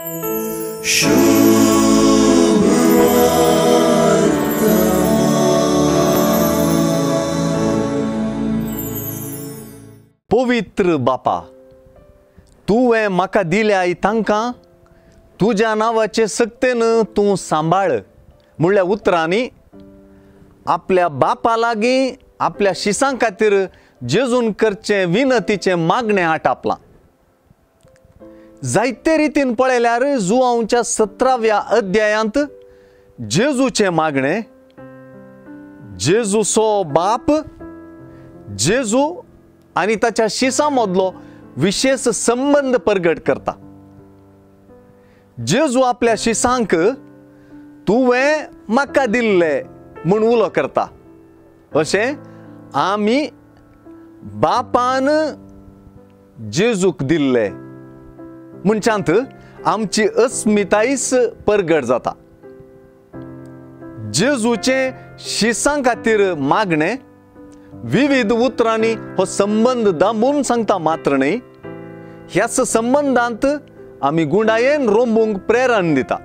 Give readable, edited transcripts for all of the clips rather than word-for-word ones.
पवित्र बापा, तुवें म्हाका दिल्या तांकां तुज्या नांवाचे सक्तेन तूं सांबाळ म्हणल्या उतरांनी आपल्या बापा लागीं आपल्या शिसां खातीर जेजून करचे विनतीचे मागणें आटापलां. जायते रितीन पळयल्यार जुआंवच्या 17व्या अध्यायांत जेजूचे मागणें जेजूचो बाप जेजू आनी ताच्या शिसां मदलो विशेष संबंध परगट करता. जेजू आपल्या शिसांक तुवें म्हाका दिल्ले म्हूण उलो करता. अशें आमी बापान जेजूक दिल्ले म्हणच्यात आमची अस्मितायच परगट जाता. जेजूचे शिसां खातीर मागणें विविध उतरांनी हो संबंध दांबून सांगता मात्र न्ही, ह्याच संबंधांत आमी गुंडायेन रोंबूंक प्रेरण दिता.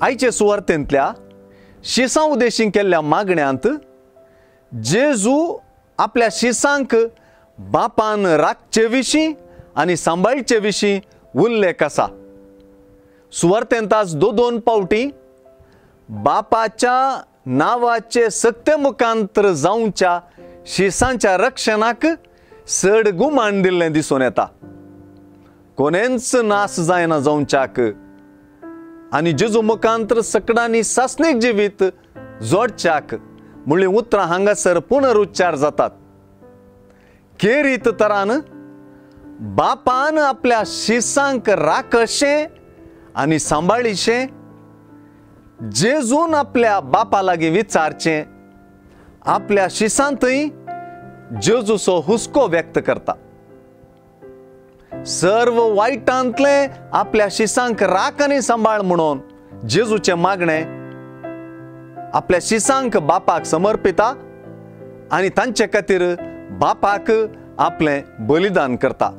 आयचे सुवार्थेंतल्या शिसां उदेशीं केल्ल्या मागण्यांत जेजू आपल्या शिसांक बापान राखचे विशीं आनी सांबाळचे विशीं उल्लेख आसा. सुवार्थेंत आज दोन पावटी बापाच्या नांवाचे सक्ते मुखांतर जावच्या शिसांच्या रक्षणाक चड गुमान दिल्लें दिसून येता. कोणेंच नास जायना जावच्याक आनी जेजू मुखांतर सकडांनी सासणीक जिवीत जोडच्याक म्हणली उतरां हांगासर पुनरुच्चार जातात. खेरीत तरान बापान आपल्या शिसांक राखशें आनी सांबाळीशें जेजून आपल्या बापा लागीं विचारचें आपल्या शिसांतय जेजूचो हुस्को व्यक्त करता. सर्व वायटांतले आपल्या शिसांक राख आनी सांबाळ म्हणून जेजूचे मागणें आपल्या शिसांक बापाक समर्पिता आनी तांचे खातीर बापाक आपलें बलिदान करता.